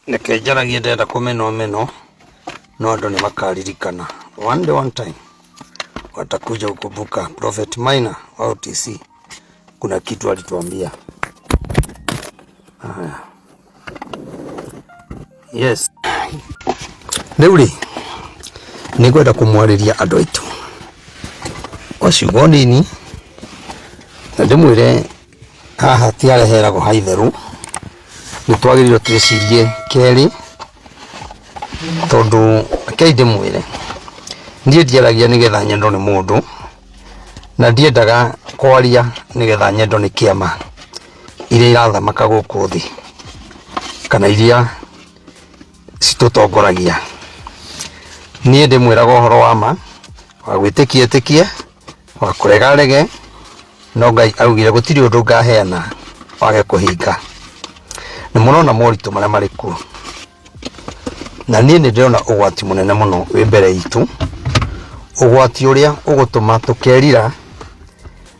Neke njaragia ndenda kumeno no andũ nĩ makaririkana one time watakuja kukumbuka Prophet Maina wa OTC kuna kitu alituambia. Yes, rĩu nĩ ngwenda kumwarĩria andũ aitũ waciugo nini na ndĩmwĩre haha tiareheragwo haitherũ, nĩ twagĩrĩirwo twĩcirie kerĩ, tondũ kei ndĩmwĩre niĩ ndiaragia nĩgetha nyendwo nĩ mũndũ na ndiendaga kwaria nĩgetha nyendwo nĩ kĩama iria irathamaka gũkũ thĩ kana iria citũtongoragia. Niĩ ndĩmwĩraga ũhoro wa ma, wa gwĩtĩkia ĩtĩkie, wa kũrega rege, no Ngai augire gũtirĩ ũndũ ngaheana wage kũhinga. Nĩ mũrona moritũ marĩa marĩ kuo, na niĩ nĩ ndĩrona ũgwati mũnene mũno wĩ mbere itũ, ũgwati ũrĩa ũgũtũma tũkerira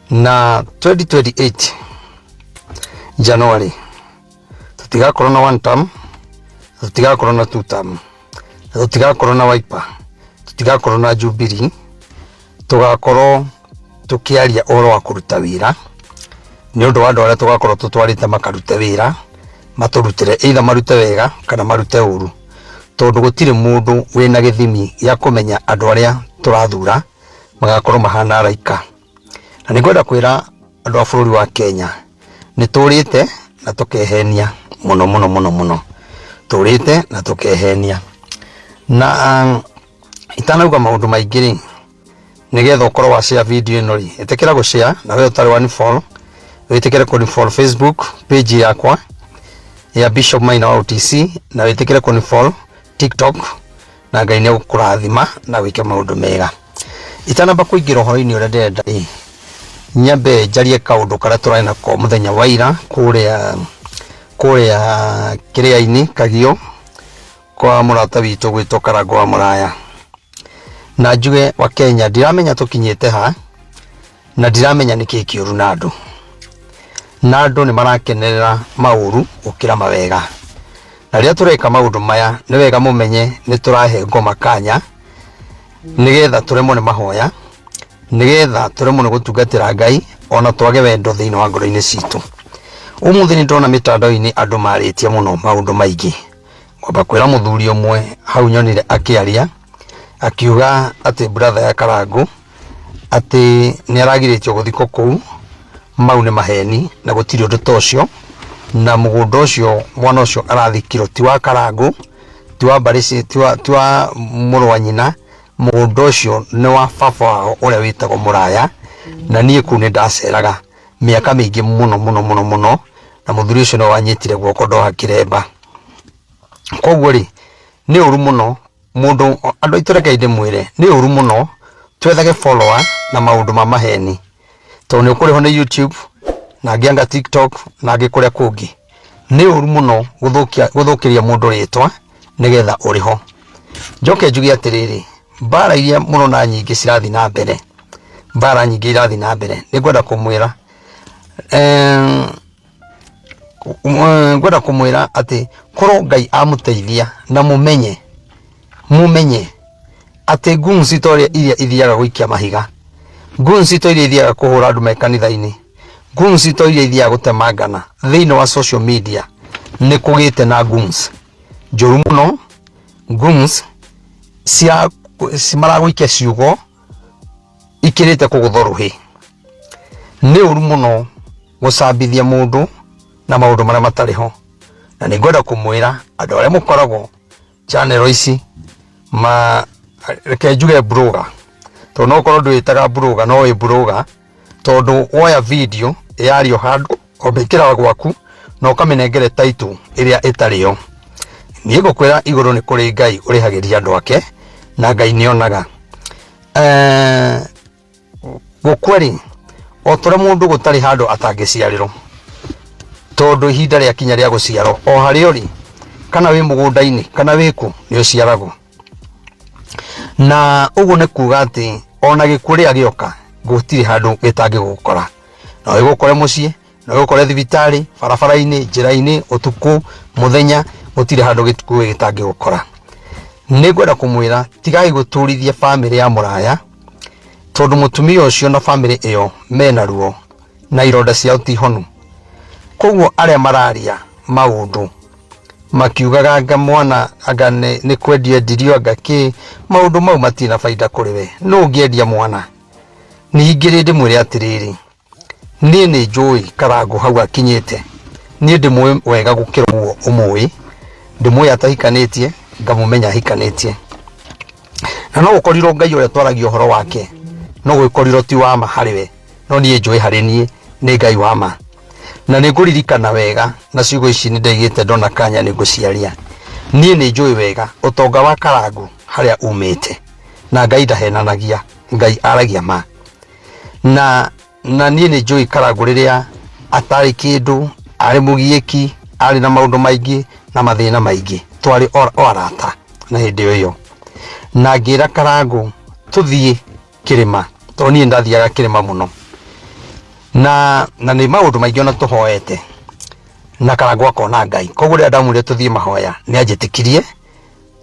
na 2028 January tũtigakorwo na one term, tũtigakorwo na two term, tũtigakorwo na Wiper, tũtigakorwo na Jubilee, tũgakorwo tũkĩaria ũhoro wa kũruta wĩra nĩ ũndũ wa andũ arĩa tũgakorwo tũtwarĩte makarute wĩra, matũrutĩre either marute wega kana marute ũru, tondũ gũtirĩ mũndũ wĩna gĩthimi gĩa kũmenya andũ arĩa tũrathura magakorwo mahana araika. Na nĩngwenda kwĩra andũ a bũrũri wa Kenya nĩ tũrĩte na tũkehenia mũno, tũrĩte na tũkehenia, na itanauga maũndũ maingĩ rĩ, nĩgetha ũkorwo wa share video ĩno rĩ, ĩtĩkĩra gũ share, na wewe ũtarĩ wa ni follow wĩtĩkĩre kũ follow Facebook page yakwa ya Bishop Maina wa OTC, na wĩtĩkĩre kũ follow TikTok, na Ngai nĩ gũkũrathima na wĩke maũndũ mega. Itanamba kũingĩra ũhoro-inĩ ũrĩa ndĩrenda nyambe njarie kaũndũ karĩa tũrarĩ nako mũthenya wa ira kũrĩa kĩrĩa-inĩ Kagio kwa mũrata witũ gwĩtwo Karangũ wa Mũraya, na njuge wa Kenya ndiramenya tũkinyĩte ha, na ndiramenya nĩkĩĩ kĩũru na andũ nĩ marakenerera maũru gũkĩra mawega, na rĩrĩa tũreka maũndũ maya nĩ wega mũmenye nĩ tũrahe ngoma kanya nĩgetha tũremwo nĩ mahoya, nĩgetha tũremwo nĩ gũtungatĩra Ngai ona twage wendo thĩinĩ wa ngoro-inĩ citũ. Ũmũthĩ nĩ ndona mĩtandao-inĩ andũ marĩtie mũno maũndũ maingĩ, kwamba kwĩra mũthuri ũmwe hau nyonire akĩaria akiuga atĩ brother ya Karangũ atĩ nĩ aragirĩtio gũthikwo kũu, mau nĩ maheni na gũtirĩ ũndũ ta ũcio, na mũgũnda ũcio mwana ũcio arathikirwo ti wa Karangũ, ti wa Mbarĩci, ti wa mũrũ wa nyina, mũgũnda ũcio nĩ wa baba wao ũrĩa wĩtagwo Mũraya, na niĩ kũu nĩ ndaceraga mĩaka mĩingĩ mũno, na mũthuri ũcio no wanyitire guoko ndoha kĩremba. Koguo rĩ, nĩ ũru mũno mũndũ, andũ aitũ reke ndĩmwĩre nĩ ũru mũno twethage follower na maũndũ ma maheni, tondũ nĩ ũkũrĩho nĩ YouTube na angĩanga TikTok na angĩ kũrĩa kũngĩ. Nĩ ũru mũno gũthũkĩria mũndũ rĩtwa nĩgetha ũrĩho. Njoke njuge atĩrĩrĩ, mbara iria mũrona nyingĩ cirathiĩ na mbere, mbara nyingĩ irathiĩ na mbere, nĩ ngwenda kũmwĩra atĩ korwo Ngai amũteithia na mũmenye atĩ gunci iria ithiaga gũikia mahiga, gunci iria ithiaga kũhũra andũ me kanitha-inĩ, gunci iria ithiaga gũtemangana thĩinĩ wa social media, nĩ kũgĩte na gunci njũru mũno, gunci maragũikia ciugo ikĩrĩte kũgũtha rũhĩ. Nĩ ũru mũno gũcambithia mũndũ na maũndũ marĩa matarĩ ho, na nĩ ngwenda kũmwĩra andũ arĩa mũkoragwo channel ici reke njuge blogger, tondũ no ũkorwo ndwĩtaga blogger no wĩ blogger, tondũ woya video yario handũ ũmĩkĩra gwaku na ũkamĩnengere title ĩrĩa ĩtarĩ yo. Niĩ ngũkwĩra igũrũ nĩ kũrĩ Ngai ũrĩhagĩria andũ ake, na Ngai nĩ onaga. Gũkua rĩ, o tũrĩa mũndũ gũtarĩ handũ atangĩciarĩrwo, tondũ ihinda rĩa kinya rĩa gũciarwo o harĩa ũrĩ, kana wĩ mũgũnda-inĩ kana wĩkũ nĩ ũciaragwo. Na ũguo nĩ kuuga atĩ ona gĩkuũ rĩrĩa gĩoka gũtirĩ handũ gĩtangĩgũkora, no gĩgũkore mũciĩ, no gĩgũkore thibitarĩ, barabara-inĩ, njĩra-inĩ, ũtukũ, mũthenya, gutire handu gitukuwe gitangi gukora. Nigwenda kumwira tigai guturithia family ya Muraya tondu mutumia ucio na family iyo mena ruo na ironda cia utihonu. Koguo aria mararia maundu makiugaga anga mwana anga ni kwendia ndirio anga ki maundu mau matina faida kuri we no ngiendia mwana. Ningire ndimwire atiriri nie ni njui Karangu hau akinyite nie ndimwe wega gukira uo umui ndimwe atahikanitie ngamumenya hikanitie na no ukorirwo Ngai uria twaragia horo wake no gwikorirwo ti wa ma hariwe no nie njui hari nie ni Ngai wa ma na niguririkana wega na ciugo ici ni ndigite ndona kanya ni guciaria nie ni njui wega utonga wa Karangu haria umite na Ngai ndahenanagia Ngai aragia ma na nie ni njui Karangu riria atari kindu ari mugieki ari na maundu maingi na mathina maingi twari orata na hindi iyo na ngira Karangu tuthie kirima to nie ndathiaga kirima muno na ni maundu maingi ona tuhoete na Karangu akona Ngai koguo ria ndamwire tuthie mahoya ni anjitikirie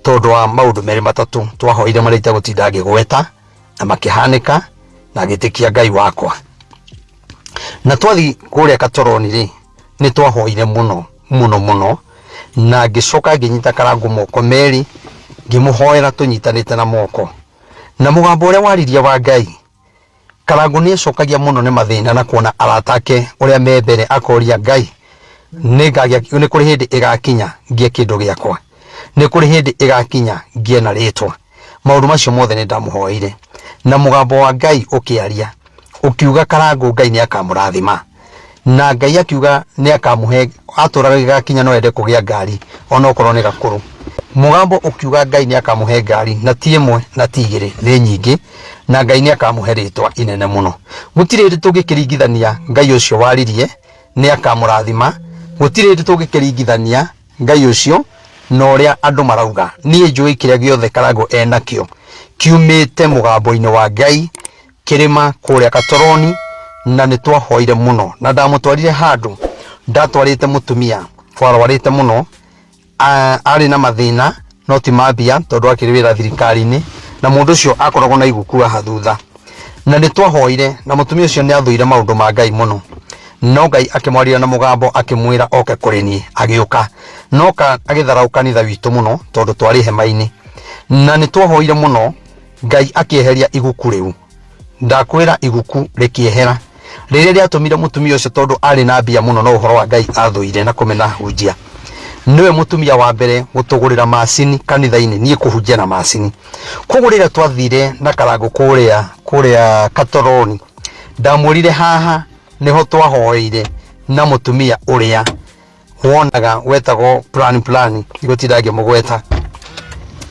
tondu wa maundu meri matatu twahoire marite gutinda ngigweta na makihanika na gitikia Ngai wakwa na twathi kuria Katoroni ri ni twahoire muno na ngicoka nginyita Karangu moko meri ngimuhoera tunyitanite na moko na mugambo uria waririe wa Ngai. Karangu ni cokagia muno ni mathina na kuona aratake uria membere akoria Ngai ni kuri hindi igakinya ngie kindu giakwa ni kuri hindi igakinya ngie na ritwa maundu macio mothe ni ndamuhoire na mugambo wa Ngai ukiaria ukiuga Karangu Ngai ni akamurathima na Ngai akiuga ni akamuhe aturaga gigakinya no ende kugia ngari ona okorwo ni gakuru mugambo ukiuga Ngai ni akamuhe ngari na ti imwe na ti igiri ni nyingi na Ngai ni akamuhe ritwa inene muno gutire ndi tugikiringithania Ngai ucio waririe ni akamurathima gutire ndi tugikiringithania Ngai ucio no ria andu marauga nie njui kiria giothe Karangu enakio kiumite mugambo-ini wa Ngai kirima kuria Katoroni na ni twahoire muno na ndamutwarire handu ndatwarite mutumia twarwarite muno ari na mathina no ti mambia tondu akiri wira thirikari-ini na mundu ucio akoragwo na igukua hathutha na ni twahoire na mutumia ucio ni athuire maundu ma Ngai muno no Ngai akimwarira na mugambo akimwira oke kuri ni agiuka noka agitharau kanitha witu muno tondu twari hema-ini na ni twahoire muno Ngai akieheria iguku riu ndakwira iguku rikiehera riria riatumire mutumia ucio tondu ari na mbia muno no uhoro wa Ngai athuire na kumena hunjia niwe mutumia wa mbere gutugurira macini kanitha-ini nie kuhunjia na macini kugurira twathire na Karangu kuria Katoroni ndamwirire haha niho twahoire na mutumia uria wonaga wetagwo plan igutindage mugweta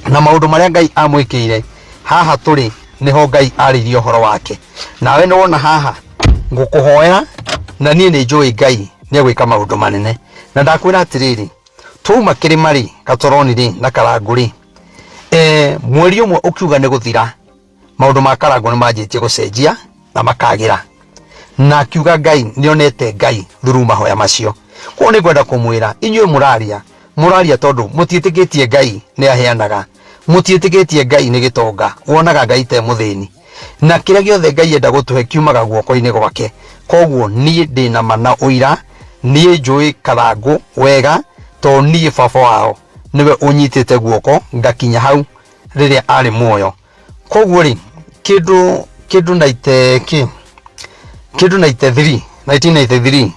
na maundu maria Ngai amwikire haha turi niho Ngai aririe uhoro wake nawe no wona haha ngukuhoera na nie ni njui Ngai ni agwika maundu manene na ndakwira atiriri tuma kirimari Katoroni ri na Karangu ri mweri umwe ukiuga ni guthira maundu ma Karangu ni manjitie gucenjia na makagira na akiuga Ngai nionete Ngai thuru mahoya macio ko ni gwenda kumwira inyuĩ muraria tondu mutiitikitie Ngai ni aheanaga mutiitikitie Ngai ni gitonga wonaga Ngai te muthini na kiria giothe Ngai enda gutuhe kiumaga guoko-ini gwake koguo nie ndina mana uira nie njui Karangu wega to nie baba wao niwe unyitite guoko ngakinya hau riria ari muoyo koguo ri kindu 1993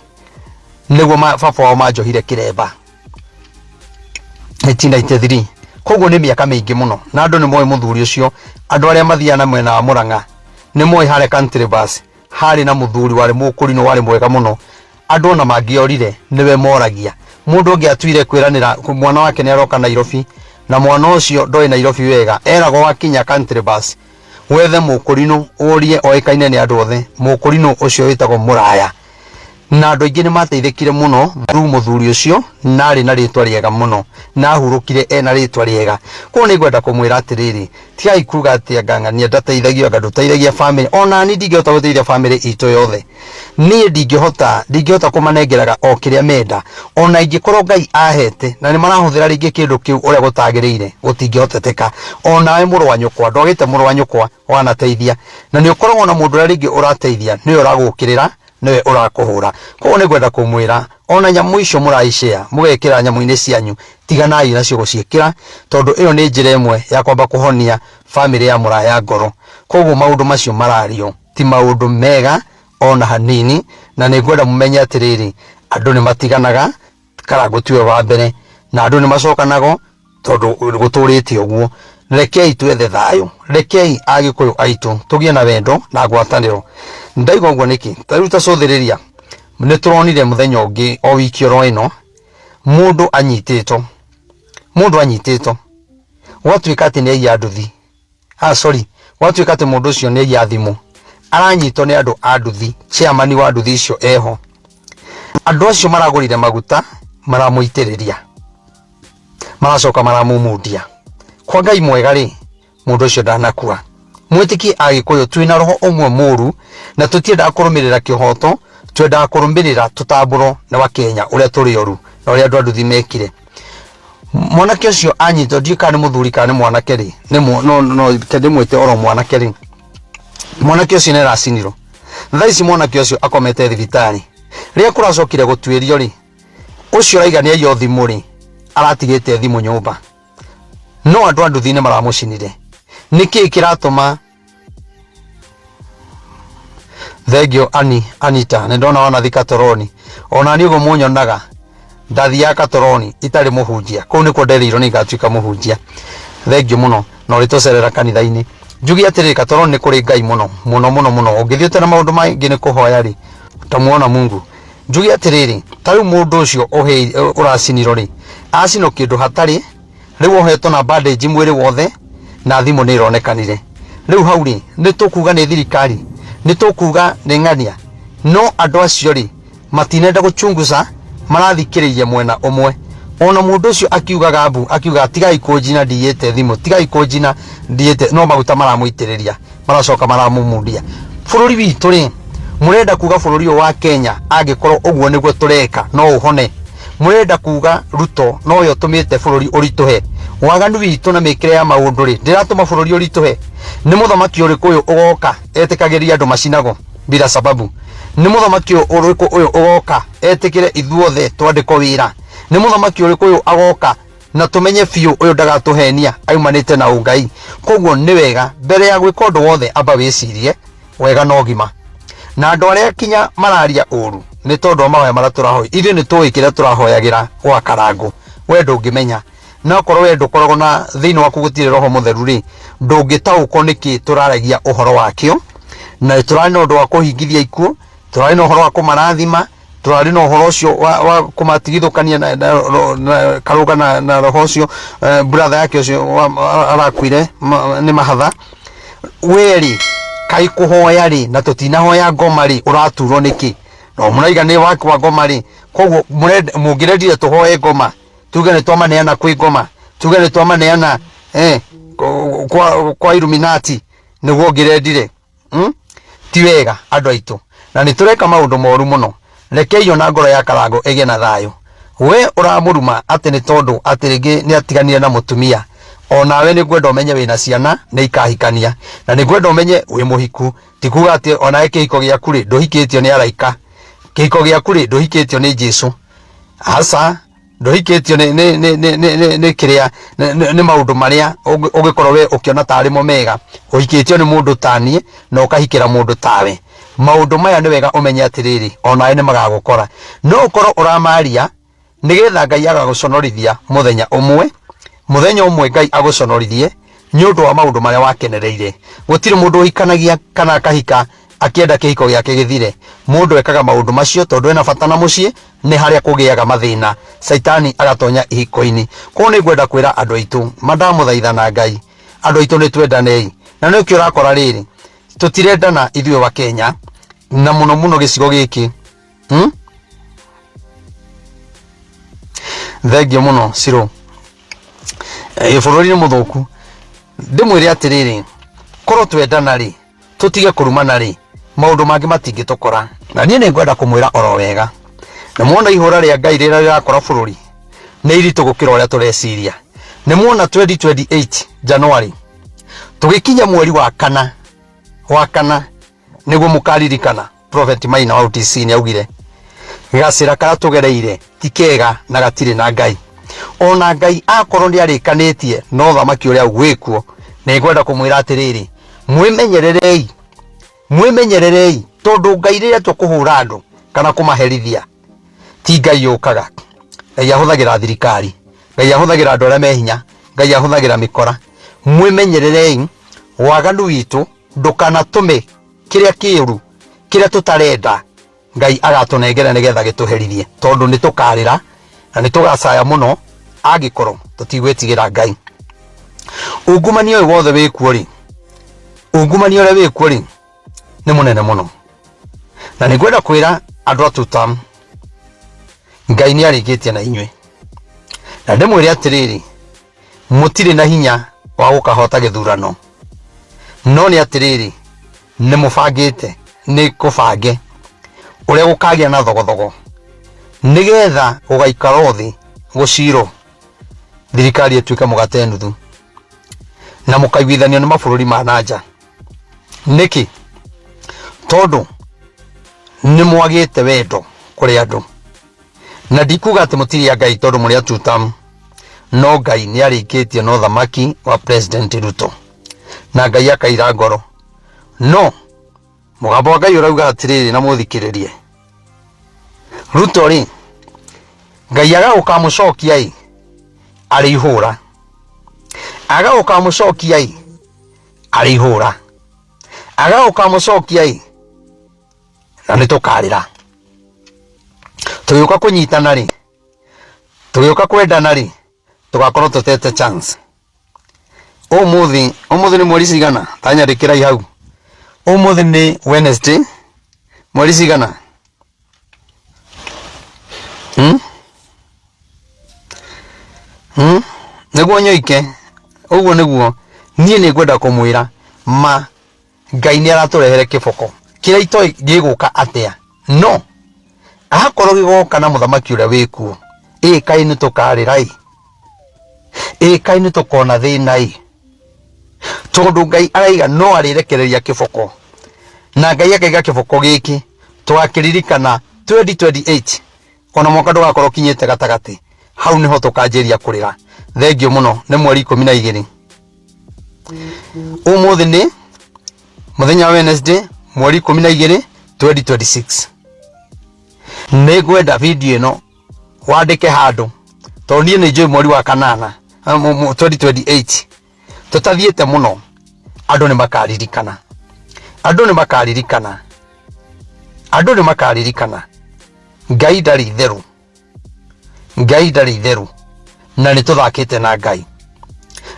niguo baba wao manjohire kiremba 1993 koguo ni miaka mingi muno na andu ni moe muthuri ucio andu aria mathiana mwena wa Murang'a ni moe hare country bus hari na muthuri wari mukurino wari mwega muno andu ona mangiorire niwe moragia mundu ungi atuire kwiranira mwana wake ni aroka Nairobi na mwana ucio ndoi Nairobi wega erago wakinya country bus wethe mukurino urie oikaine ni andu othe mukurino ucio witagwo Muraya na andu aingi ni mateithikire muno muthuri ucio nari na ritwa riega muno na hurukire ena ritwa riega ko ni gwenda kumwira atiriri tigai kuga ati angangania ndateithagio anga nduteithagia family ona ni ndingihota guteithia family itu yothe ni ndingihota kumanengeraga o kiria menda ona ingikorwo Ngai ahete na ni marahuthira ringi kindu kiu uria gutagiriire gutingihoteka ona we muru wa nyukwa ndogite muru wa nyukwa wanateithia na ni ukoragwo na mundu ringi urateithia ni uragukirira niwe urakuhura ko ni gwenda kumwira ona nyamu icio muraishia mugekira nyamu-ini cianyu tiganai nacio guciikira tondu iyo ni njira imwe ya kwamba kuhonia family ya muraya ngoro koguo maundu macio marario ti maundu mega ona hanini na ni gwenda mumenye atiriri andu ni matiganaga kara gutiwe wa mbere na andu ni macokanago tondu guturite uguo rekei twethe thayo rekei agikuyu aitu tugie na wendo na ngwataniro ndaigo uguo niki taruta cothiriria ni turonire muthenya ungi o wiki oro ino mundu anyitito watwika ati ni aiya nduthi watwika ati mundu ucio ni aiya thimu aranyitwo ni andu a nduthi chairman wa nduthi icio eho andu acio maragurire maguta maramuitiriria maracoka maramumudia kwa Ngai mwega ri mundu ucio ndanakua mwitiki agikuyu twina roho umwe muru na tutienda kurumirira kihoto twenda kurumirira tutamburo na wa Kenya uria turi oru na uria andu nduthi mekire mwanake ucio anyito ndikani muthuri kana mwanake ri no kende mwite oro mwanake ri mwanake ucio ne raciniro thaici mwanake ucio akomete thibitari ria kuracokire gutwirio ri ucio raiga ni ayo thimu ri aratigite thimu nyumba no andu nduthi ne maramucinire niki kiratuma thegio Anita ne ndona ona thikatoroni ona ni ugo munyonaga ndathi ya katoroni itari muhunjia ko ni ko nderirwo ni gatuika muhunjia thegio muno no ritocerera kanitha-ini njugi atiri katoroni ni kuri Ngai muno ungithiete na maundu maingi ni kuhoya ri utamuona Mungu njugi atiriri tari mundu ucio uraciniro ri acino kindu hatari riu ohetwo na bandage mwiri wothe na thimu ni ironekanire riu hau ri ni tukuga ni thirikari ni tukuga ni ng'ania no andu acio ri matinenda guchunguza marathikiririe mwena umwe ona mundu ucio akiuga tigai kunjina ndiete thimu tigai kunjina ndiete no maguta maramuitiriria maracoka maramumudia bururi witu ri murenda kuga bururi wa Kenya angikorwo uguo niguo tureka no uhone murenda kuga Ruto no yo tumite bururi urituhe waganu witu na mikire ya maundu ri ndiratuma bururi urituhe ni muthamaki uriku uyu ugoka etikagiria andu macinago bila sababu ni muthamaki uriku uyu ugoka etikire ithuothe twandiko wira ni muthamaki uriku uyu agoka na tumenye fiu uyu ndagatuhenia aumanite na ungai koguo ni wega mbere ya gwika undu wothe amba wicirie wega no gima na andu aria kinya mararia uru ni tondu mahoya mara turahoi ithu ni tuikira turahoyagira gwa karangu we ndungimenya no korwo we ndukoragwo na thiini waku gutire roho mutheru ri ndungitauko niki turaragia uhoro wakio na turari no ndu wa kuhingithia ikuo turari no uhoro wa kumarathima turari no uhoro ucio wa kumatigithukania na karuga na roho ucio brother yake ucio arakwire ni mahatha weri kai kuhoya ri na tutinahoya ngoma ri uraturwo niki no muraiga ni wake wa ngoma ri koguo mungirendire tuhoye ngoma tuge ni twamaneana kwi ngoma tuge ni twamaneana kwa Illuminati niguo ngirendire ti wega andu aitu na ni tureka maundu moru muno rekei ona ngoro ya karango ege na thayo we uramuruma ati ni tondu ati ringi ni atiganire na mutumia ona we ni gwenda umenye wina ciana ni ikahikania na ni gwenda umenye wi muhiku tikuga ati ona kihiko giaku ri nduhikitio ni araika kihiko giaku ri nduhikitio ni Jesu asa nduhikitio ni kiria ni maundu maria ugikorwo we ukiona tari mo mega uhikitio ni mundu tanie na ukahikira mundu tawe maundu maya ni wega umenye atiriri ona we ni magagukora no ukorwo uramaria nigetha Ngai agaguconorithia muthenya umwe Ngai aguconorithie ni undu wa maundu maria wakenereire gutire mundu uhikanagia kana akahika akienda kihiko giake githire mundu ekaga maundu macio tondu ena bata na mucii ni haria kugiaga mathina saitani agatonya ihiko-ini ko ni gwenda kwira andu aitu mandamuthaithana Ngai andu aitu ni twendanei na ni ukio rakora riri tutirendana ithuĩ wa Kenya na muno gicigo giki thengio muno Ciro bururi ni muthuku ndimwire atiriri korwo twendana ri tutige kurumana ri maundu mangi matingitokora na nie ningwenda kumwira oro wega na muona ihura ria Ngai rira rirakora bururi ni iritu gukira uria tureciria ni muona 2028 January tugikinya mweri wa kana niguo mukaririkana Prophet Maina wa UTC ni augire gacira kara tugereire tikega na gatire na Ngai ona Ngai akorwo ndi arikanitie no thamaki uria gwikuo ni ngwenda kumwira atiriri mwimenyererei tondu Ngai rira tukuhura andu kana kumaherithia ti Ngai yukaga. Ngai ahuthagira thirikari, Ngai ahuthagira andu aria me hinya, Ngai ahuthagira mikora. Mwimenyererei waganu witu ndukanatume kiria kiuru kiria tutarenda Ngai agatunengera nigetha gituherithie tondu ni tukarira na ni tugacaya muno agikorwo tutigwetigira Ngai. Ungumania uyu wothe wikuo ri ungumania uria wikuo ri ni munene muno na ni ngwenda kwira andu atutam Ngai ni arikitie na inywe na ndimwire atiriri mutire na hinya wa gukahota githurano no ni atiriri ni mubangite ni kubange uria gukagia na thogothogo nigetha gugaikara thi guciro thirikari etuika mugate nuthu na mukaiguithanio ni mabururi ma nanja niki tondu ni mwagite wendo kuri andu na ndikuga ati mutiria Ngai tondu muri atutam no Ngai ni arikitie no thamaki wa President Ruto na Ngai akaira ngoro no mugambo wa Ngai urauga atiriri na muthikiririe Ruto ri Ngai agauka mucokia i ari ihura agauka mucokia i ari ihura agauka mucokia i na nitukarira tuyuka kunyitana ri tuyuka kwendana ri tugakorwo tutete chance umuthi ni mweri cigana tanyarikira ihau umuthi ni Wednesday mweri cigana niguo nyoike uguo niguo nie ni ngwenda kumwira ma Ngai ni araturehere kiboko kiria itoi giguka atia no akorwo gigoka na muthamaki uria wikuo kai ni tukarira kai ni tukona thina tondu Ngai araiga no arirekereria kiboko na Ngai akaiga kiboko giki tugakiririkana 2028 ona mwaka ndugakorwo kinyite gatagati hau niho tukanjiria kurira thengio muno ni mweri 12 umuthi ni muthenya Wednesday mweri 12 2026 nigwenda video ino wandike handu tondu nie ni njui mweri wa kanana 2028 tutathiete muno andu ni makaririkana Ngai ndari theru na ni tuthakite na Ngai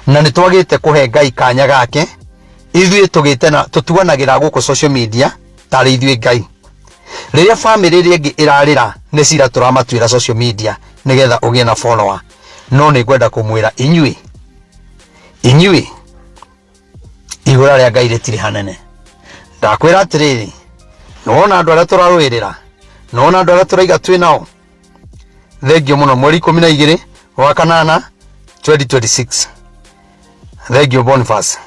na ni twagite kuhe Ngai kanya gake ithuĩ tugite na tutuanagira guku social media tari ithuĩ Ngai riria family ria ingi irarira ni cira turamatuira social media nigetha ugie na follower no ni ngwenda kumwira inyui igura ria Ngai ritiri hanene ndakwira atiriri nona andu aria turarwirira nona andu aria turaiga twi nao thengio muno mweri 12 wa kanana 2026 thengio Boniface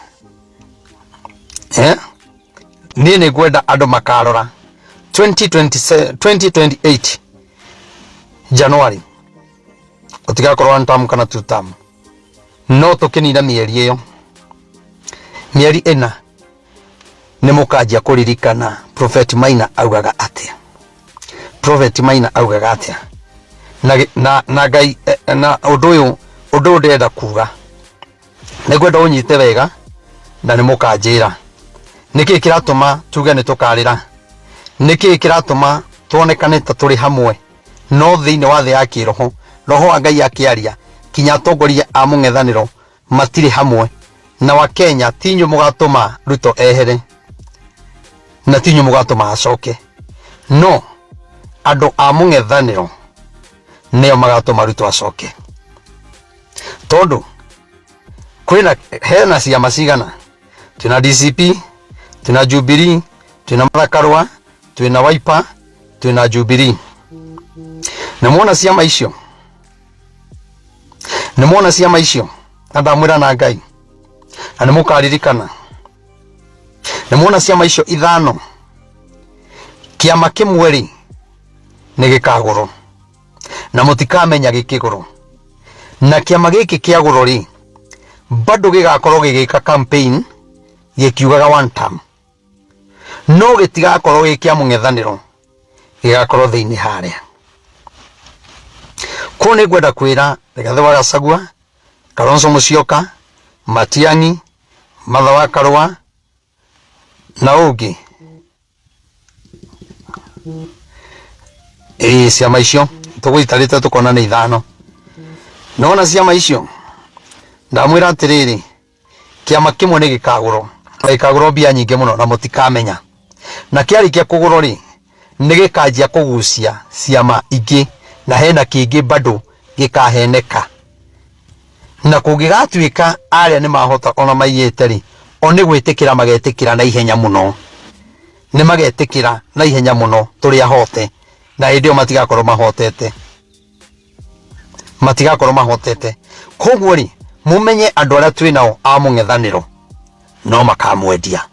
nie ni ngwenda andu makarora 2028 January utigakorwo ntam kana tutam no tukinira mieri iyo mieri ena ni mukanjia kuririkana Prophet Maina augaga atia na Ngai na undu ndenda kuga nigwenda unyite wega na ni mukanjira niki kiratuma tuge ni tukarira niki kiratuma tuonekane ta turi hamwe no thiini wa thi ya kiroho roho wa Ngai akiaria kinya atongoria a mung'ethaniro matiri hamwe na wa Kenya tinyu mugatuma Ruto ehere na tinyu mugatuma acoke no andu a mung'ethaniro neo magatũma Ruto acoke. Tondu kwina hena ciama cigana, twina DCP, twina Jubilee, twina Martha Karua, twina Wiper, twina Jubilee. Nimuona ciama icio, nimuona ciama icio, ndamwira na Ngai na nimukaririkana, nimuona ciama icio ithano, kiama kimwe ri nigikagoro na mutikamenya gikigoro, na kiama giki kiagoro ri bado gigakorwo gigika campaign gikiugaga one term, no gitigakorwo gikia mung'ethaniro, gigakorwo thiini haria. Ko ni gwenda kwira Rigathi wa Gachagua, Kalonzo Musyoka, Matiang'i, Martha Karua na ungi ciama icio tugwitarite tukona ni ithano. Nona ciama icio ndamwira atiriri, kiama kimwe ni gikaguro mbia nyingi muno na mutikamenya, na kiarikia kuguro ri ni gikanjia kugucia ciama ingi na hena kingi bado gikaheneka, na kungigatuika aria ni mahota ona maiyete ri oni gwitikira magetikira na ihenya muno, ni magetikira na ihenya muno turi ahote, na hindio matigakorwo mahotete. Koguo ri mumenye andu aria twinao a mung'ethaniro no makamwendia,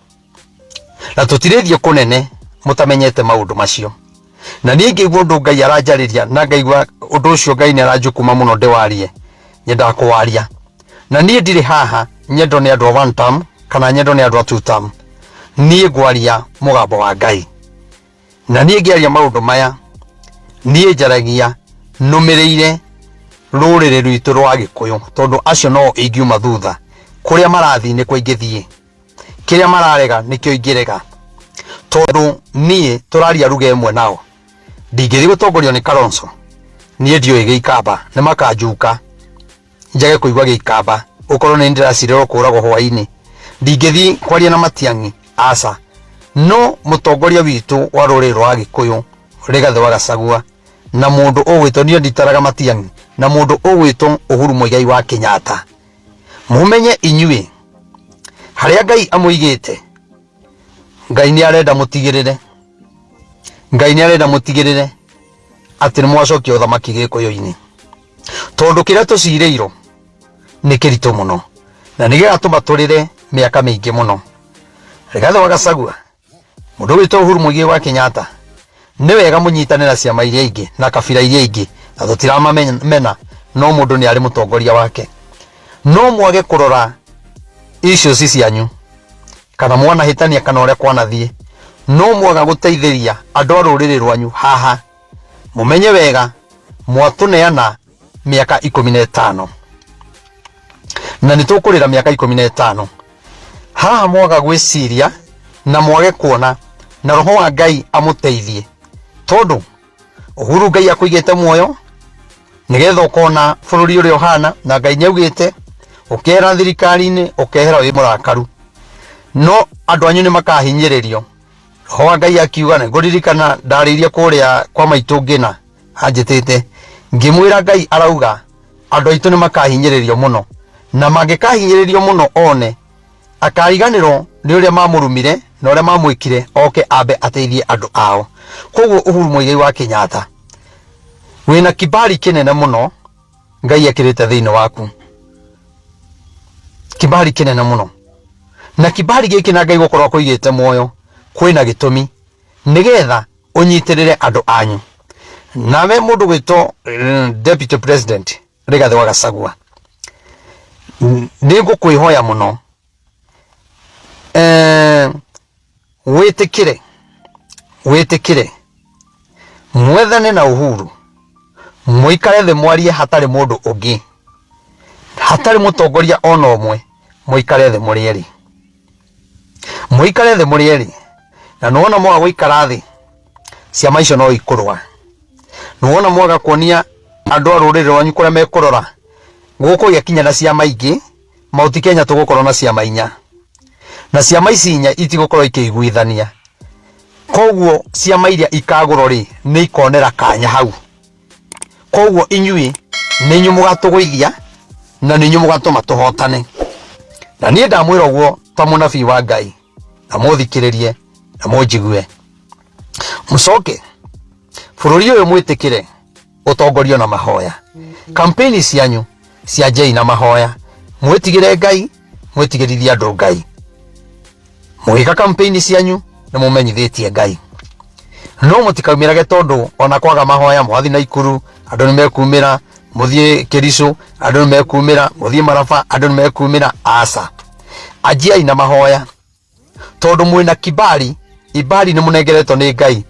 na tutirithio kunene mutamenyete maundu macio. Na nie ngĩigua ũndũ Ngai aranjarĩria, na ngaigua ũndũ ũcio Ngai nĩ aranjũkuma mũno ndĩwarie, nyendaga kũwaria. Na niĩ ndirĩ haha nyendo nĩ andũ a one term kana nyendo nĩ andũ a two term, niĩ ngwaria mũgambo wa Ngai. Na niĩ ngĩaria maũndũ maya, niĩ njaragia nũmĩrĩire rũrĩrĩ rwitũ rwa Gĩkũyũ, tondũ acio no ingiuma thutha. Kũrĩa marathiĩ nĩ kwa ingĩthiĩ, kĩrĩa mararega nĩkĩo ingĩrega, tondũ niĩ tũraria ruga ĩmwe nao. Ndingĩthiĩ gũtongorio nĩ Kalonzo, niĩ ndiũĩ Gĩikamba, nĩ makanjuka njage kũigua Gĩikamba, ũkorwo nĩ ndĩracirĩrwo kũragwo hwainĩ. Ndingĩthiĩ kwaria na Matiang'i, aca. No mũtongoria witũ wa rũrĩrĩ rwa Gĩkũyũ Rigathi wa Gachagua, na mũndũ ũgwĩtwo, niĩ nditaraga Matiang'i, na mũndũ ũgwĩtwo Uhuru Muigai wa Kenyatta. Mumenye inyuĩ harĩa Ngai amũigĩte, Ngai nĩ arenda mũtigĩrĩre, Ngai nĩ arenda mũtigĩrĩre atĩ nĩ mwacokia ũthamaki Gĩkũyũ-inĩ, tondũ kĩrĩa tũcirĩirwo nĩ kĩritũ mũno na nĩ gĩgatũma tũrĩre mĩaka mĩingĩ mũno. Rigathi wa Gachagua, mũndũ witũ Uhuru Muigai wa Kenyatta, nĩ wega mũnyitane na ciama iria ingĩ na kabira iria ingĩ, na tũtiramamena, no mũndũ nĩ arĩ mũtongoria wake. No mwage kũrora icio cianyu kana mwanahĩtania kana ũrĩa kwanathiĩ, no mwaga gũteithĩria andũ a rũrĩrĩ rwanyu haha, mumenye wega mwatũneana mĩaka 15 na nĩ tũkũrĩra mĩaka 15. Haha mwaga gwĩciria na mwage kuona na roho wa Ngai amũteithie, tondũ Uhuru Ngai akũigĩte muoyo nĩgetha ũkona bũrũri ũrĩa ũhana, na Ngai nĩaugĩte ũkehera thirikari-inĩ ũkehera wĩ mũrakaru, no andũ anyu nĩ makahinyĩrĩrio. Roho wa Ngai akiuga, nĩ ngũririkana ndarĩirie kũrĩa kwa maitũ ngĩna anjĩtĩte, ngĩmwĩra Ngai arauga andũ aitũ nĩ makahinyĩrĩrio mũno, na mangĩkahinyĩrĩrio mũno one akariganĩrwo nĩ ũrĩa mamũrumire na ũrĩa mamwĩkire, oke ambe ateithie andũ ao. Koguo Uhuru Muigai wa Kenyatta, wĩna kibali kĩnene mũno Ngai ekĩrĩte thĩinĩ waku, kibali kĩnene mũno, na kibali gĩkĩ na Ngai gũkorwo kũigĩte muoyo kwĩna gĩtũmi nĩgetha ũnyitĩrĩre andũ anyu. Nawe mũndũ gwĩtwo Deputy President Rigathi wa Gachagua, nĩ ngũkwĩhoya mũno wĩtĩkĩre mwethane na Uhuru, mũikare thĩ mwarie, hatarĩ mũndũ ũngĩ, hatarĩ mũtongoria ona ũmwe, mũikare thĩ mũrĩeri, mũikare thĩ mũrĩeri. Na nuona mwaga gũikara thĩ, ciama icio no ikũrũa. Nuona mwaga kuonia andũ a rũrĩrĩ rwanyu kũrĩa mekũrora, gũkũ gĩakinya na ciama ingĩ, Mount Kenya tũgũkorwo na ciama 4, na ciama ici 4 itigũkorwo ikĩiguithania. Koguo ciama iria ikagũrwo rĩ nĩ ikonera kanya hau. koguo inyui ninyu mugatugwithia na ninyu mugatuma tuhotane. Na nie ndamwira guo ta munabii wa Ngai, na muthikiririe na munjigue. Mucoke bururi uyu mwitikire utongorio na mahoya. Kampeni cianyu cianjei na mahoya. Mwitigire Ngai, mwitigiririe andu Ngai. Mwika kampeni cianyu na mumenyithitie Ngai. No mutikaumirage tondu ona kwaga mahoya mwathi na ikuru andu nimekumira, muthie Kericho andu nimekumira, muthie Maraba andu nimekumira. Asa, ajiai na mahoya tondu mwina kibali. Ibali ni munengeretwo ni Ngai,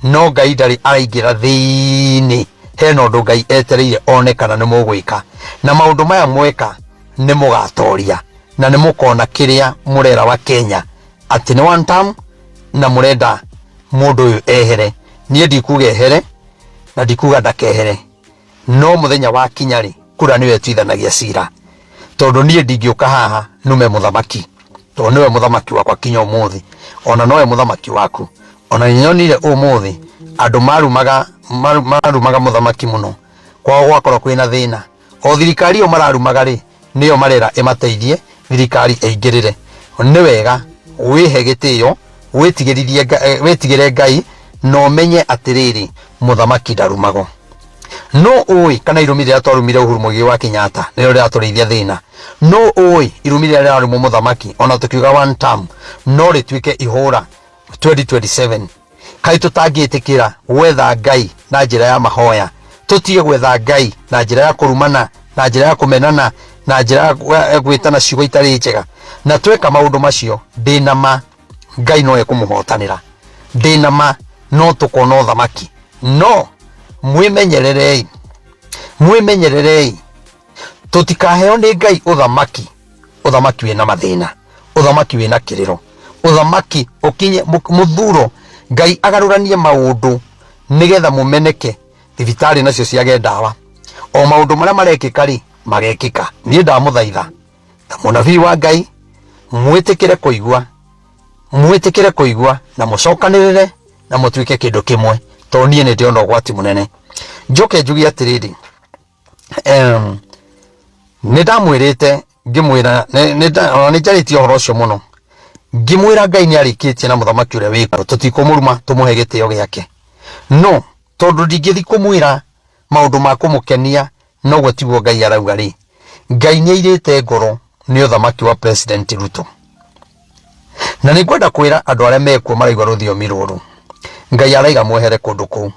no Ngai ndari araingira thiini. Hena undu Ngai etereire onekana ni mugwika, na maundu maya mweka ni mugatoria na ni mukona kiria murera wa Kenya ati ni one term na murenda mundu uyu ehere. Nie ndikuga ehere na ndikuga ndakehere, no muthenya wa kinyari kura niwe twithanagia cira, tondu nie ndingiuka haha nume muthamaki, tondu niwe muthamaki wakwa kinya umuthi, ona nowe muthamaki waku. Ona nyonire umuthi andu marumaga muthamaki muno, kwao gwakorwo kwina thina. O thirikari o mararumaga ri niyo marera imateithie thirikari eigirire. Ni wega wihe gitio, witigire Ngai no menye atiriri muthamaki ndarumago. No oi kana irumi rĩa twarumire Uhuru Muigai wa Kenyatta nĩrĩo rĩratũrĩithia thĩna. No oi irumi rĩa rĩarĩ muthamaki ona tukiuga one term no rĩtuĩke ihũra 2027. Kai tutangĩtĩkĩra gwetha Ngai na njĩra ya mahoya, tutige gwetha Ngai na njĩra ya kũrumana, na njĩra ya kũmenana, na njĩra ya gwĩtana ciugo itarĩ njega, na tweka maũndũ macio ndĩna ma Ngai no ekũmũhotanĩra. Ndĩna ma no tukona ũthamaki. No mwimenyererei, mwimenyererei, tutikaheo ni Ngai uthamaki, uthamaki wina mathina, uthamaki wina kiriro, uthamaki ukinye muthuro. Ngai agaruranie maundu nigetha mumeneke, thibitari nacio ciage ndawa, o maundu maria marekika ri magekika. Nie ndamuthaitha ta munabii wa Ngai, mwitikire kuigua na mucokanirire na mutuike kindu kimwe, to nie ni ndiona ugwati munene. Njoke njugie atiriri, ni ndamwirite ngimwira ni njaritie uhoro ucio muno, ngimwira Ngai ni arikitie na muthamaki uria wiko, tutikumuruma tumuhe gitio giake. No tondu ndingithi kumwira maundu ma kumukenia no gwetiguo Ngai arauga ri. Ngai ni airite ngoro ni uthamaki wa President Ruto, na ni ngwenda kwira andu aria mekuo maraigua ruthiomi ruru, Ngai araiga mwehere kundu kuu,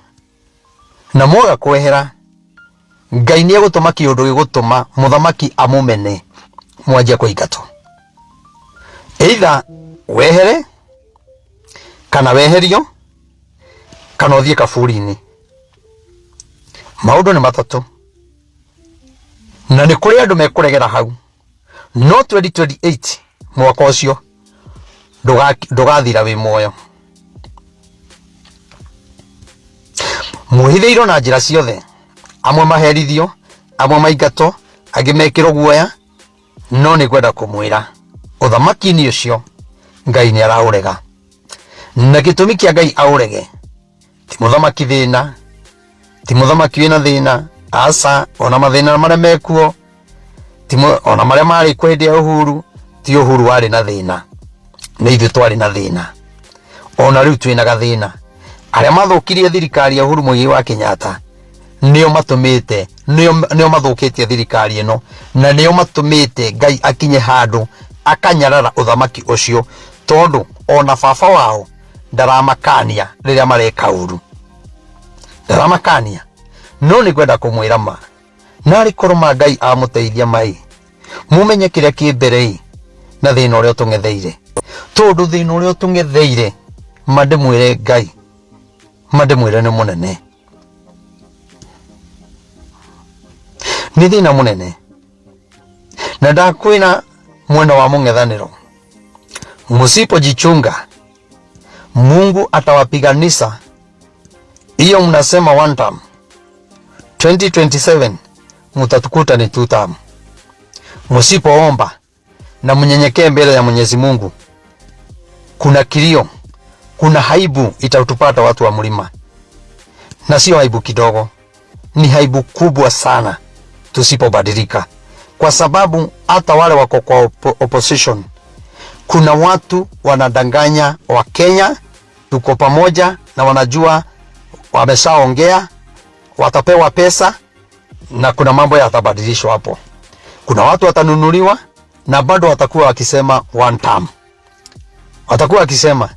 na mwaga kwehera Ngai ni egutuma kiundu gigutuma muthamaki amumene, mwanjia kuingatwo. Either wehere kana weherio kana uthie kaburi-ini. Maundu ni matatu, na ni kuri andu mekuregera hau. No 2028 mwaka ucio ndugathira wi muoyo. Muhithiirwo na njira ciothe, amwe maherithio, amwe maingatwo, angi mekirwo guoya. No ni gwenda kumwira uthamaki-ini ucio Ngai ni araurega, na gitumi kia Ngai aurege ti muthamaki thina, ti muthamaki wina thina. Asa, ona mathina maria mekuo ona maria mari kwendia Uhuru, ti Uhuru wari na thina, ni ithu twari na thina. Ona riu twina gathina. Aria mathukirie thirikari ya Uhuru Muigai wa Kenyatta nio matumite, nio mathukitie thirikari ino, na nio matumite Ngai akinye handu akanyarara uthamaki ucio, tondu ona baba wao ndaramakania riria mareka uru, ndaramakania. No ni gwenda kumwira ma nari koroma Ngai amuteithia mai, mumenye kiria ki mbere na thina uria tungetheire, tondu thina uria tungetheire mandimwire Ngai, mandimwire ni munene, ni thina munene. Na ndakwina mwena wa mung'ethaniro, musipojichunga Mungu atawapiganisha. Hiyo mnasema one term, 2027 mutatukuta ni two term. Musipoomba na mnyenyekee mbele ya Mwenyezi Mungu, kuna kilio, kuna haibu itatupata watu wa mlima, na sio haibu kidogo. ni aibu kubwa sana tusipobadilika, kwa sababu hata wale wako kwa opposition, kuna watu wanadanganya wa Kenya tuko pamoja, na wanajua wameshaongea watapewa pesa na kuna mambo yatabadilishwa hapo. Kuna watu watanunuliwa na bado watakuwa wakisema one term, watakuwa wakisema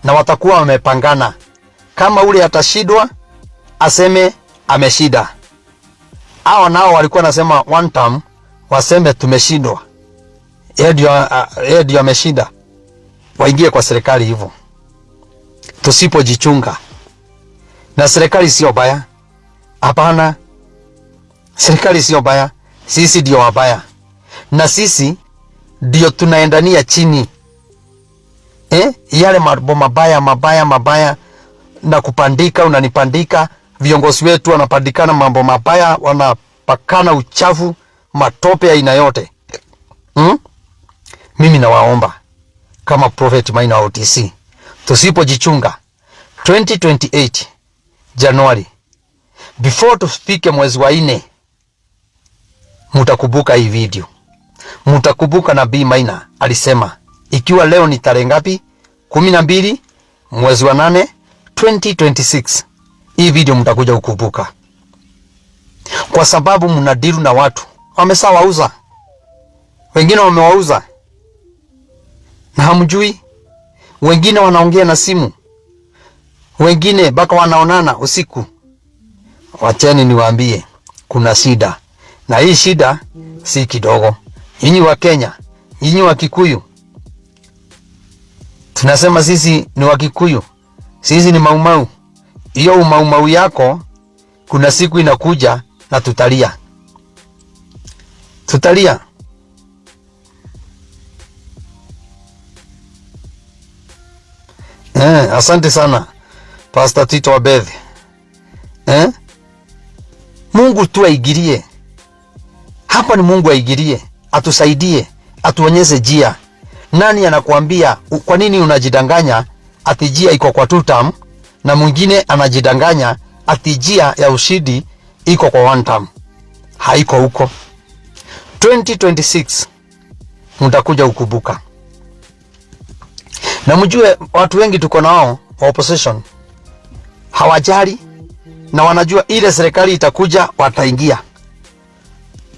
na watakuwa wamepangana, kama ule atashidwa aseme ameshida. Hao nao walikuwa nasema one term waseme tumeshindwa, yeye ndio ameshinda, waingie kwa serikali hivyo. Tusipojichunga, na serikali sio baya, hapana, serikali sio baya, sisi ndio wabaya, na sisi ndio tunaendania chini yale mambo mabaya na kupandika, unanipandika, viongozi wetu wanapandikana mambo mabaya, wanapakana uchafu, matope aina yote. Mimi nawaomba kama Prophet Maina wa OTC, tusipojichunga 2028 Januari, before tufike mwezi wa 4, mutakumbuka hii video, mutakumbuka Nabii Maina alisema ikiwa leo ni tarehe ngapi, 12 mwezi wa 8 2026, hii video mtakuja kukumbuka, kwa sababu mnadiru na watu wamesawauza, wengine wamewauza na hamjui, wengine wanaongea na simu, wengine baka wanaonana usiku. Wacheni niwaambie, kuna shida, na hii shida si kidogo. Nyinyi wa Kenya, nyinyi wa Kikuyu, tunasema sisi ni wa Kikuyu, sisi ni Maumau. Hiyo umaumau yako kuna siku inakuja na tutalia. Asante sana Pastor Tito Abedhi. Mungu tu aigirie hapa, ni Mungu aigirie, atusaidie, atuonyeshe njia. Nani anakuambia? Kwa nini unajidanganya ati njia iko kwa 2 term, na mwingine anajidanganya ati njia ya ushindi iko kwa 1 term? Haiko huko. 2026 mtakuja kukumbuka, na mjue watu wengi tuko nao wa opposition hawajali, na wanajua ile serikali itakuja wataingia.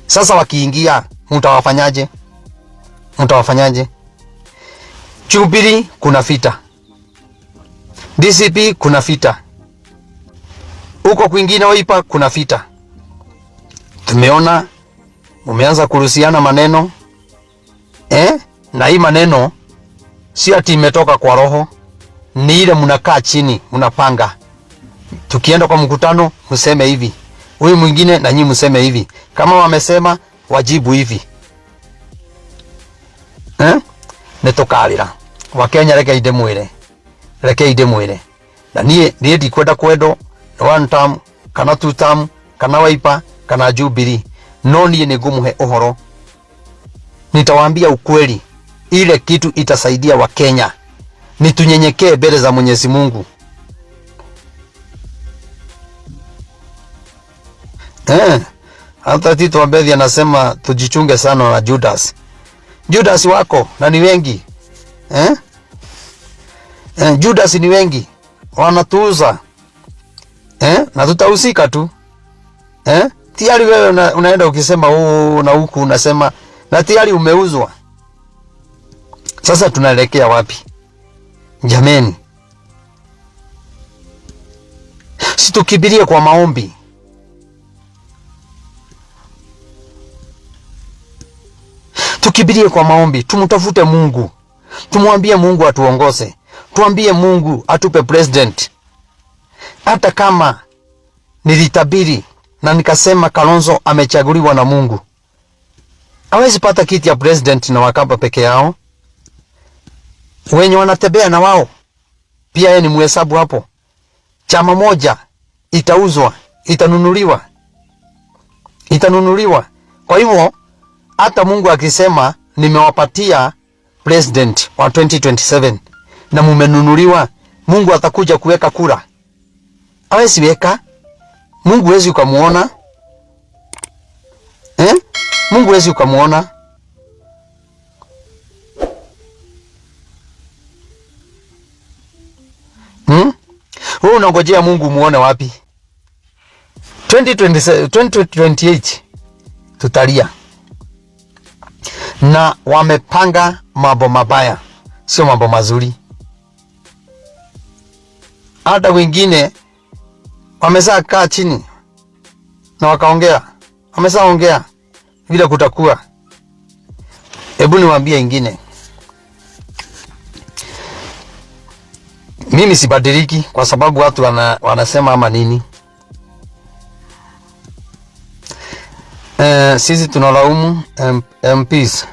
Sasa wakiingia mtawafanyaje? Jubilee kuna vita, DCP kuna vita, huko kwingine Wiper kuna vita. Tumeona mumeanza kuruhusiana maneno na hii maneno si ati imetoka kwa roho, ni ile mnakaa chini mnapanga. Tukienda kwa mkutano mseme hivi, huyu mwingine na nyinyi mseme hivi, kama wamesema wajibu hivi. Netokalira Wakenya, reke ide mwire na nie ndikwenda kwendo 1 term kana 2 term kana Wiper kana Jubilee, no nie nigumuhe uhoro. Nitawaambia ukweli, ile kitu itasaidia Wakenya ni tunyenyekee mbele za Mwenyezi Mungu. Hata Tito Abedhi anasema tujichunge sana na Judas wako na ni wengi. Judas ni wengi wanatuuza, na tutahusika tu. Tayari wewe unaenda ukisema na huku unasema, na tayari umeuzwa. Sasa tunaelekea wapi jameni? Situkibirie kwa maombi, tukibirie kwa maombi, tumtafute Mungu, tumwambie Mungu atuongoze, tuambie Mungu atupe president. Hata kama nilitabiri na nikasema Kalonzo amechaguliwa na Mungu, hawezi pata kiti ya president na Wakamba peke yao, wenye wanatembea na wao pia yeye ni muhesabu hapo. Chama moja itauzwa, itanunuliwa. Kwa hivyo hata Mungu akisema nimewapatia president wa 2027 na mumenunuliwa, Mungu atakuja kuweka kura? Hawezi weka. Mungu huwezi ukamuona. Mungu huwezi ukamuona. Wewe unangojea Mungu muone wapi? 2028 tutalia. Na wamepanga mambo mabaya, sio mambo mazuri. Hata wengine wameza kaa chini na wakaongea, wameza ongea vile kutakuwa. Hebu niwaambie ingine, mimi sibadiliki kwa sababu watu wanasema ama nini. Sisi tunalaumu MPs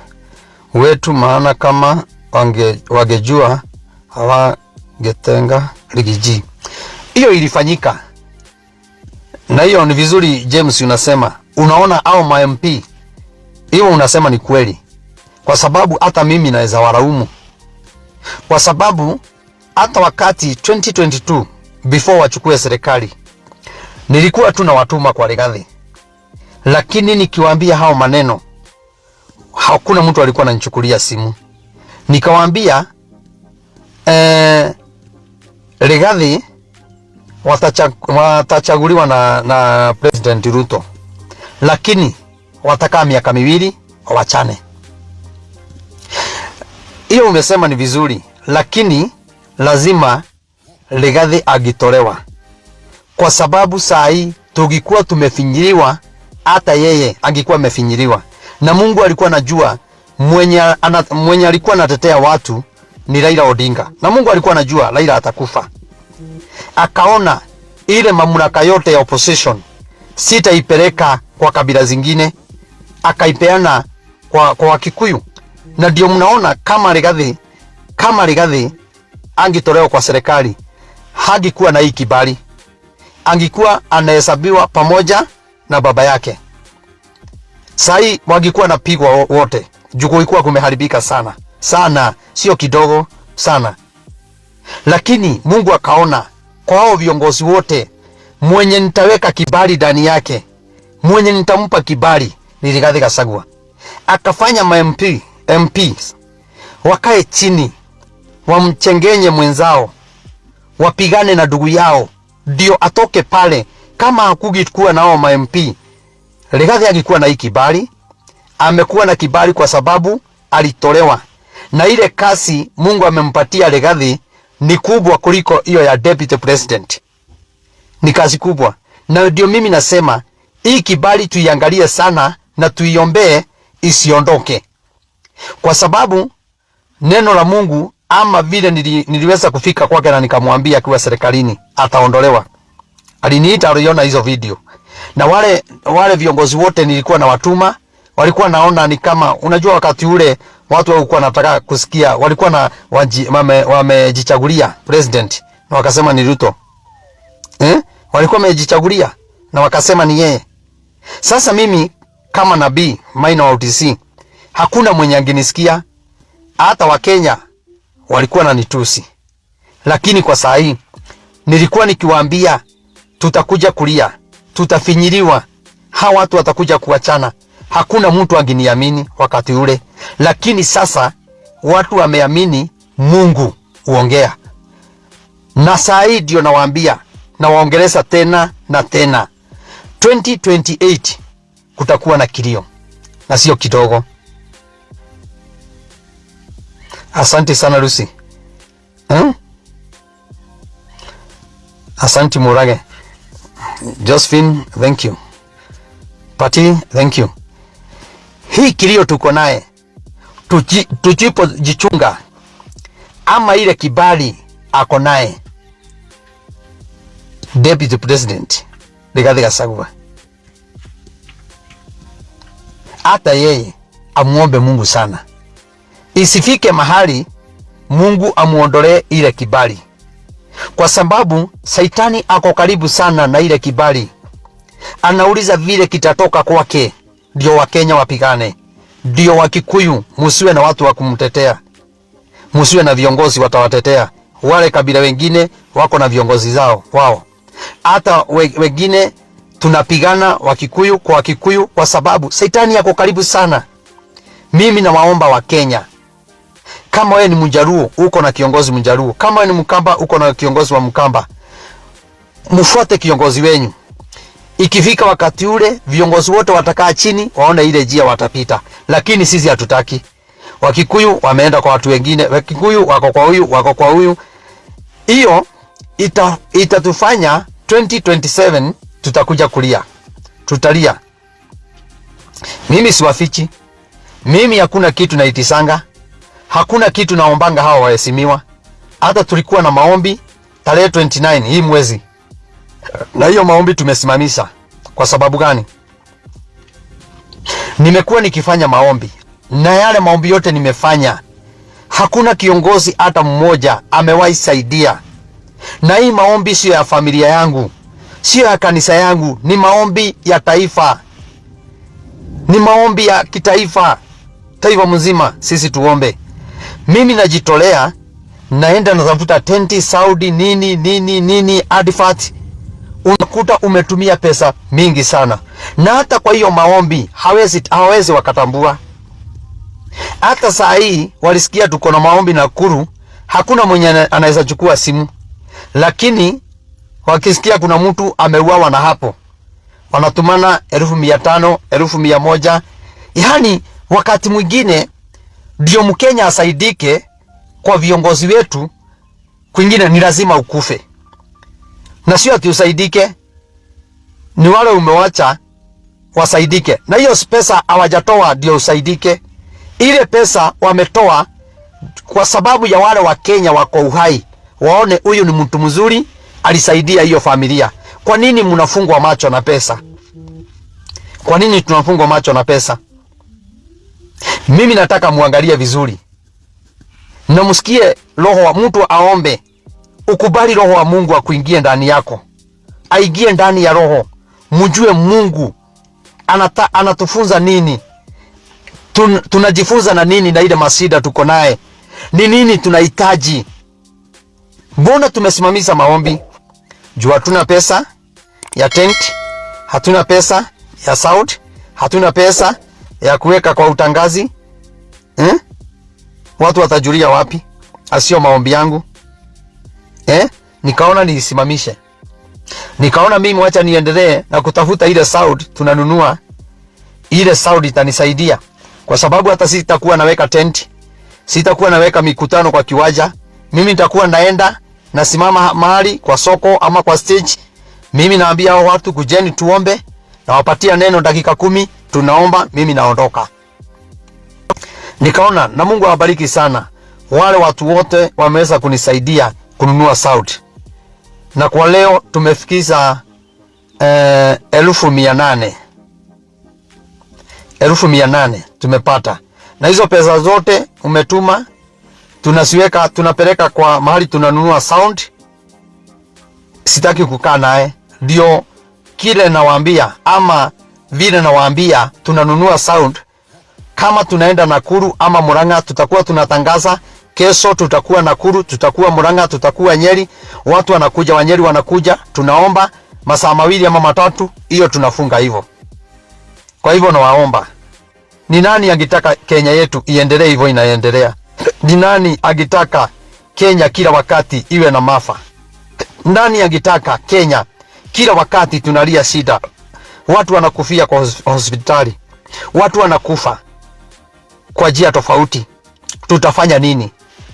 wetu, maana kama wangejua hawangetenga ligi G. Hiyo ilifanyika na hiyo ni vizuri. James, unasema unaona au ma MP hiyo unasema ni kweli, kwa sababu hata mimi naweza walaumu, kwa sababu hata wakati 2022 before wachukue serikali nilikuwa tu na watuma kwa Rigathi, lakini nikiwaambia hao maneno hakuna mtu alikuwa ananichukulia simu. Nikawaambia Rigathi watachaguliwa na President Ruto, lakini watakaa miaka miwili wachane. Hiyo umesema ni vizuri, lakini lazima Rigathi agitolewa, kwa sababu saa hii tungikuwa tumefinyiliwa, hata yeye angekuwa amefinyiliwa. Na Mungu alikuwa anajua mwenye alikuwa anatetea watu ni Raila Odinga, na Mungu alikuwa anajua Raila atakufa. Akaona ile mamlaka yote ya opposition sitaipeleka kwa kabila zingine, akaipeana kwa Wakikuyu. Na ndio mnaona kama Rigathi angitolewa kwa serikali, hangekuwa na hii kibali, angekuwa anahesabiwa pamoja na baba yake. Sai wangekuwa napigwa wote, juu kulikuwa kumeharibika sana, sio kidogo sana. Lakini Mungu akaona kwa hao viongozi wote, mwenye nitaweka kibali ndani yake, mwenye nitampa kibali ni Rigathi Gachagua. Akafanya MPs wakae chini, wamchengenye mwenzao, wapigane na ndugu yao, ndio atoke pale. Kama hakungekuwa nao ma MP, Rigathi angekuwa na hii kibali. Amekuwa na kibali kwa sababu alitolewa, na ile kasi Mungu amempatia Rigathi ni kubwa kuliko hiyo ya deputy president. Ni kazi kubwa, na ndio mimi nasema hii kibali tuiangalie sana na tuiombee isiondoke, kwa sababu neno la Mungu, ama vile niliweza kufika kwake na nikamwambia akiwa serikalini ataondolewa. Aliniita, aliona hizo video, na wale viongozi wote nilikuwa na watuma, walikuwa naona ni kama, unajua wakati ule watu walikuwa wanataka kusikia, walikuwa na wamejichagulia president na wakasema ni Ruto. Walikuwa wamejichagulia na wakasema ni yeye. Sasa mimi kama nabii Maina wa UTC, hakuna mwenye angenisikia. Hata Wakenya walikuwa na nitusi, lakini kwa saa hii nilikuwa nikiwaambia tutakuja kulia, tutafinyiliwa, hawa watu watakuja kuachana. Hakuna mtu angeniamini wakati ule, lakini sasa watu wameamini Mungu uongea. Na saa hii ndio nawaambia na waongeleza tena na tena, 2028 kutakuwa na kilio na sio kidogo. Asante sana Lucy. Asante Murage. Josephine, thank you. Pati, thank you. Hii kilio tuko naye, tujichunga, ama ile kibali ako naye Deputy President Rigathi Gachagua, hata yeye amuombe Mungu sana, isifike mahali Mungu amuondolee ile kibali, kwa sababu Saitani ako karibu sana na ile kibali. Anauliza vile kitatoka kwake, ndio Wakenya wapigane, ndio Wakikuyu musiwe na watu wa kumtetea, musiwe na viongozi watawatetea. Wale kabila wengine wako na viongozi zao wao, hata wengine tunapigana Wakikuyu kwa Wakikuyu kwa sababu Shetani yako karibu sana. Mimi nawaomba wa Kenya, kama wewe ni Mjaluo uko na kiongozi Mjaluo, kama wewe ni Mkamba uko na kiongozi wa Mkamba, mfuate kiongozi wenyu. Ikifika wakati ule viongozi wote watakaa chini waone ile njia watapita, lakini sisi hatutaki. Wakikuyu wameenda kwa watu wengine, Wakikuyu wako kwa huyu, wako kwa huyu. Hiyo itatufanya 2027 tutakuja kulia. Tutalia. Mimi siwafichi. Mimi hakuna kitu naitisanga. Hakuna kitu naombanga hawa waheshimiwa. Hata tulikuwa na maombi tarehe 29 hii mwezi. Na hiyo maombi tumesimamisha. Kwa sababu gani? Nimekuwa nikifanya maombi. Na yale maombi yote nimefanya, hakuna kiongozi hata mmoja amewahi saidia. Na hii maombi sio ya familia yangu, sio ya kanisa yangu, ni maombi ya taifa. Ni maombi ya kitaifa. Taifa mzima sisi tuombe. Mimi najitolea, naenda natafuta tenti, Saudi, nini, advert. Unakuta umetumia pesa mingi sana. Na hata kwa hiyo maombi hawezi wakatambua. Hata saa hii walisikia tuko na maombi Nakuru, hakuna mwenye anaweza chukua simu. Lakini wakisikia kuna mtu ameuawa na hapo, wanatumana 1500, 1100. Yaani wakati mwingine ndio Mkenya asaidike kwa viongozi wetu, kwingine ni lazima ukufe. Na sio ati usaidike, ni wale umewacha wasaidike. Na hiyo pesa hawajatoa ndio usaidike. Ile pesa wametoa kwa sababu ya wale wa Kenya wako uhai, waone huyu ni mtu mzuri, alisaidia hiyo familia. Kwa nini mnafungwa macho na pesa? Kwa nini tunafungwa macho na pesa? Mimi nataka muangalie vizuri. Na msikie roho wa mtu aombe. Ukubali roho wa Mungu akuingie ndani yako. Aingie ndani ya roho. Mjue Mungu anatufunza nini? Tunajifunza na nini na ile masida tuko naye? Ni nini tunahitaji? Mbona tumesimamisha maombi? Juu hatuna pesa ya tent, hatuna pesa ya sound, hatuna pesa ya kuweka kwa utangazi. Watu watajulia wapi? Asio maombi yangu. Nikaona nisimamishe. Nikaona mimi wacha niendelee na kutafuta ile sound tunanunua. Ile sound itanisaidia. Kwa sababu hata sitakuwa naweka tent, sitakuwa naweka mikutano kwa kiwanja. Mimi nitakuwa naenda nasimama mahali kwa soko ama kwa stage. Mimi naambia hao watu kujeni tuombe, na wapatia neno dakika 10, tunaomba, mimi naondoka. Nikaona na Mungu awabariki sana. Wale watu wote wameweza kunisaidia kununua sound. Na kwa leo tumefikisha 1800. 1800 tumepata. Na hizo pesa zote umetuma, tunasiweka, tunapeleka kwa mahali tunanunua sound. Sitaki kukaa naye. Ndio kile nawaambia ama vile nawaambia tunanunua sound. Kama tunaenda Nakuru ama Murang'a, tutakuwa tunatangaza kesho tutakuwa Nakuru, tutakuwa Murang'a, tutakuwa Nyeri. Watu wanakuja, wa Nyeri wanakuja, tunaomba masaa 2 ama 3, hiyo tunafunga hivyo. Kwa hivyo nawaomba, ni nani angetaka Kenya yetu iendelee hivyo inaendelea? Ni nani angetaka Kenya kila wakati iwe na maafa? Nani angetaka Kenya kila wakati tunalia shida? Watu wanakufia kwa hospitali. Watu wanakufa kwa njia tofauti. Tutafanya nini?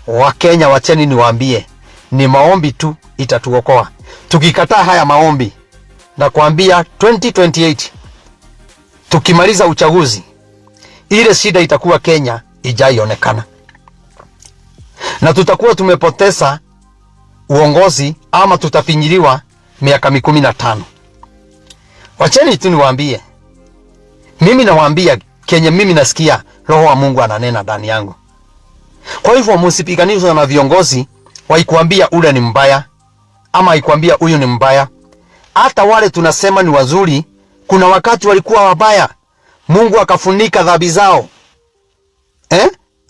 Wakenya wacheni niwaambie, ni maombi tu itatuokoa. Tukikataa haya maombi, na kuambia 2028 tukimaliza uchaguzi, ile shida itakuwa Kenya ijaionekana. Na tutakuwa tumepoteza uongozi ama tutafinyiliwa miaka 15. Wacheni tu niwaambie. Mimi nawaambia Kenya, mimi nasikia roho wa Mungu ananena ndani yangu. Kwa hivyo msipiganishwe na viongozi waikuambia ule ni mbaya ama waikuambia huyu ni mbaya. Hata wale tunasema ni wazuri, kuna wakati walikuwa wabaya. Mungu akafunika dhambi zao.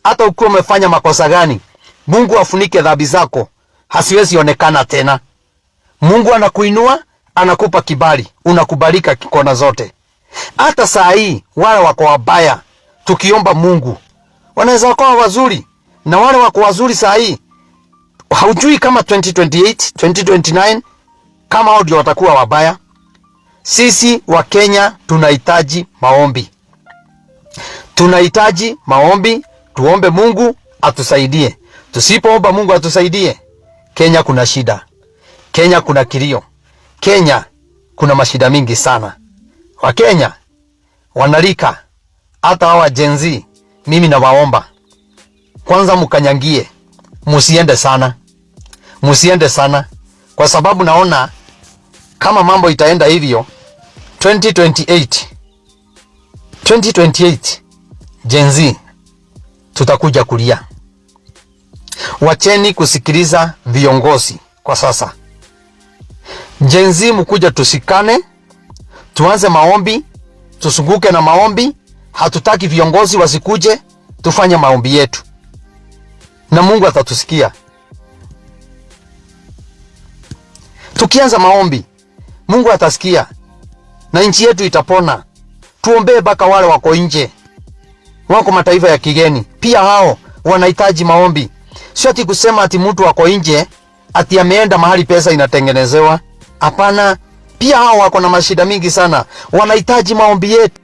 Hata ukiwa umefanya makosa gani, Mungu afunike dhambi zako, hasiwezi onekana tena. Mungu anakuinua, anakupa kibali, unakubalika kona zote. Hata saa hii wale wako wabaya, tukiomba Mungu wanaweza kuwa wazuri, na wale wako wazuri saa hii haujui kama 2028 2029 kama hao ndio watakuwa wabaya. Sisi wa Kenya tunahitaji maombi, tunahitaji maombi. Tuombe Mungu atusaidie. Tusipoomba Mungu atusaidie, Kenya kuna shida, Kenya kuna kilio, Kenya kuna mashida mingi sana. Wa Kenya wanalika, hata hawa Gen Z, mimi nawaomba kwanza mkanyangie, musiende sana, musiende sana, kwa sababu naona kama mambo itaenda hivyo 2028 Gen Z tutakuja kulia. Wacheni kusikiliza viongozi kwa sasa. Gen Z mkuja tusikane, tuanze maombi, tusunguke na maombi. Hatutaki viongozi wasikuje, tufanye maombi yetu na Mungu atatusikia. Tukianza maombi, Mungu atasikia na nchi yetu itapona. Tuombee baka wale wako nje, wako mataifa ya kigeni, pia hao wanahitaji maombi. Sio ati kusema ati mtu wako nje ati ameenda mahali pesa inatengenezewa. Hapana, pia hao wako na mashida mingi sana, wanahitaji maombi yetu.